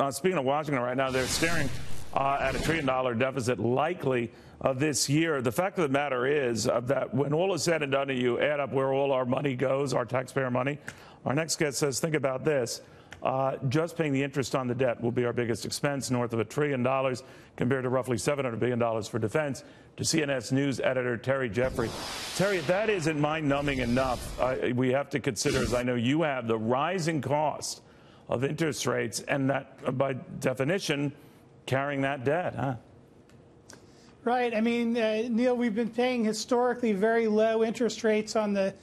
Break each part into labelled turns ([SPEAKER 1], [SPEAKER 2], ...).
[SPEAKER 1] speaking of Washington right now, they're staring at $1 trillion deficit likely this year. The fact of the matter is that when all is said and done and you add up where all our money goes, our taxpayer money, our next guest says, think about this. Just paying the interest on the debt will be our biggest expense, north of $1 trillion, compared to roughly $700 billion for defense. To CNS News editor Terry Jeffrey. Terry, if that isn't mind-numbing enough, we have to consider, as I know you have, the rising cost of interest rates, and that, by definition, carrying that debt, huh?
[SPEAKER 2] Right. I mean, Neil, we've been paying historically very low interest rates on the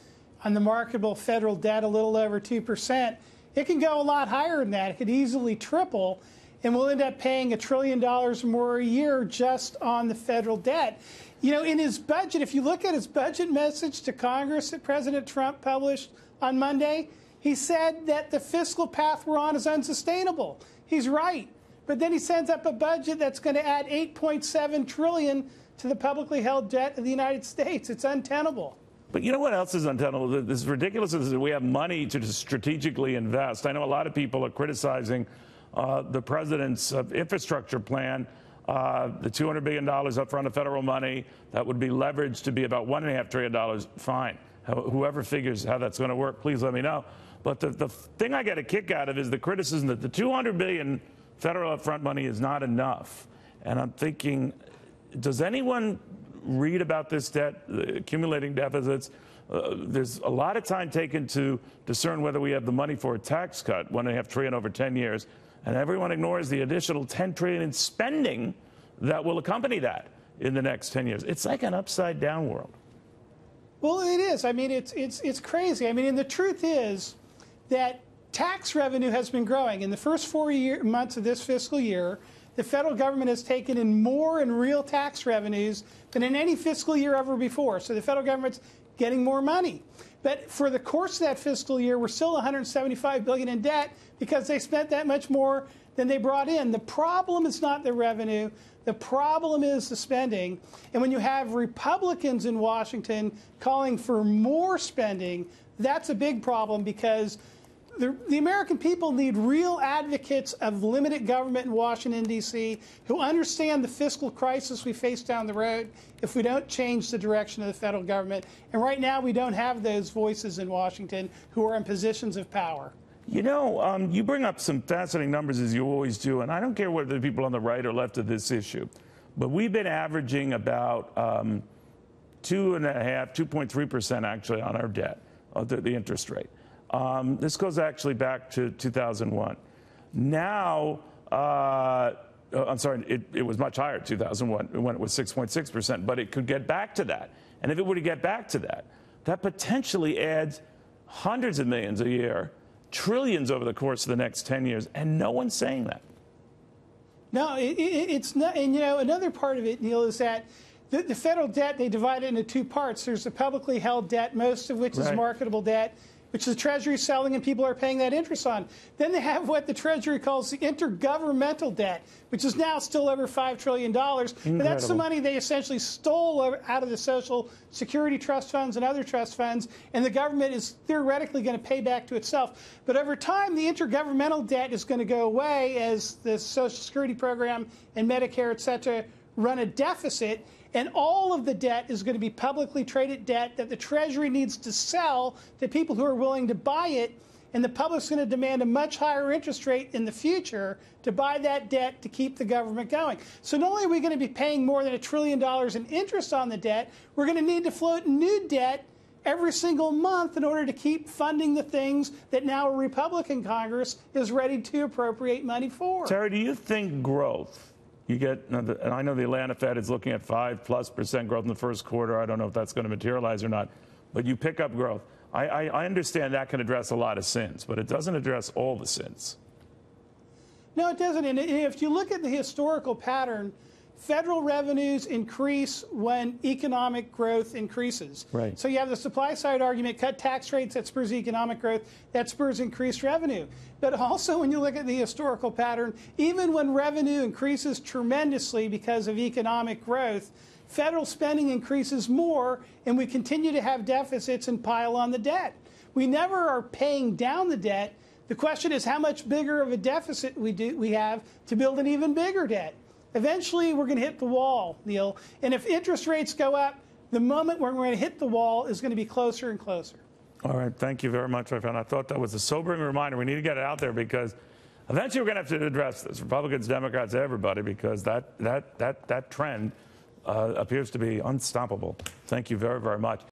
[SPEAKER 2] marketable federal debt, a little over 2%. It can go a lot higher than that. It could easily triple, and we'll end up paying $1 trillion more a year just on the federal debt. You know, in his budget, if you look at his budget message to Congress that President Trump published on Monday, he said that the fiscal path we're on is unsustainable. He's right. But then he sends up a budget that's going to add $8.7 trillion to the publicly held debt of the United States. It's untenable.
[SPEAKER 1] But you know what else is untenable? This ridiculous is that we have money to strategically invest. I know a lot of people are criticizing the president's infrastructure plan, the $200 billion up front of federal money that would be leveraged to be about $1.5 trillion. Fine. Whoever figures how that's going to work, please let me know. But the thing I get a kick out of is the criticism that the $200 billion federal upfront money is not enough. And I'm thinking, does anyone read about this debt, accumulating deficits? There's a lot of time taken to discern whether we have the money for a tax cut, $1.5 trillion over 10 years, and everyone ignores the additional $10 trillion in spending that will accompany that in the next 10 years. It's like an upside down world.
[SPEAKER 2] Well, it is. I mean, it's crazy. I mean, and the truth is that tax revenue has been growing. In the first 4 months of this fiscal year, the federal government has taken in more in real tax revenues than in any fiscal year ever before. So the federal government's getting more money. But for the course of that fiscal year, we're still $175 billion in debt because they spent that much more than they brought in. The problem is not the revenue. The problem is the spending. And when you have Republicans in Washington calling for more spending, that's a big problem, because the American people need real advocates of limited government in Washington, D.C., who understand the fiscal crisis we face down the road if we don't change the direction of the federal government. And right now, we don't have those voices in Washington who are in positions of power.
[SPEAKER 1] You know, you bring up some fascinating numbers, as you always do, and I don't care whether the people on the right or left of this issue, but we've been averaging about 2.3% actually on our debt, the interest rate. This goes actually back to 2001. Now, I'm sorry, it was much higher in 2001 when it was 6.6%, but it could get back to that. And if it were to get back to that, that potentially adds hundreds of millions a year, trillions over the course of the next 10 years, and no one's saying that.
[SPEAKER 2] No, it's not. And, you know, another part of it, Neil, is that the federal debt, they divide it into two parts. There's the publicly held debt, most of which is marketable debt, which the Treasury is selling and people are paying that interest on. Then they have what the Treasury calls the intergovernmental debt, which is now still over $5 trillion. But that's the money they essentially stole out of the Social Security trust funds and other trust funds, and the government is theoretically going to pay back to itself. But over time, the intergovernmental debt is going to go away as the Social Security program and Medicare, et cetera, run a deficit. And all of the debt is going to be publicly traded debt that the Treasury needs to sell to people who are willing to buy it. And the public's going to demand a much higher interest rate in the future to buy that debt to keep the government going. So not only are we going to be paying more than $1 trillion in interest on the debt, we're going to need to float new debt every single month in order to keep funding the things that now a Republican Congress is ready to appropriate money for.
[SPEAKER 1] Terry, do you think growth, you get, and I know the Atlanta Fed is looking at 5+% growth in the first quarter. I don't know if that's going to materialize or not, but you pick up growth. I understand that can address a lot of sins, but it doesn't address all the sins.
[SPEAKER 2] No, it doesn't. And if you look at the historical pattern, federal revenues increase when economic growth increases.
[SPEAKER 1] Right.
[SPEAKER 2] So you have the supply side argument, cut tax rates, that spurs economic growth, that spurs increased revenue. But also when you look at the historical pattern, even when revenue increases tremendously because of economic growth, federal spending increases more, and we continue to have deficits and pile on the debt. We never are paying down the debt. The question is how much bigger of a deficit we have to build an even bigger debt. Eventually, we're going to hit the wall, Neil. And if interest rates go up, the moment when we're going to hit the wall is going to be closer and closer.
[SPEAKER 1] All right. Thank you very much, my friend. I thought that was a sobering reminder. We need to get it out there because eventually we're going to have to address this, Republicans, Democrats, everybody, because that trend appears to be unstoppable. Thank you very, very much.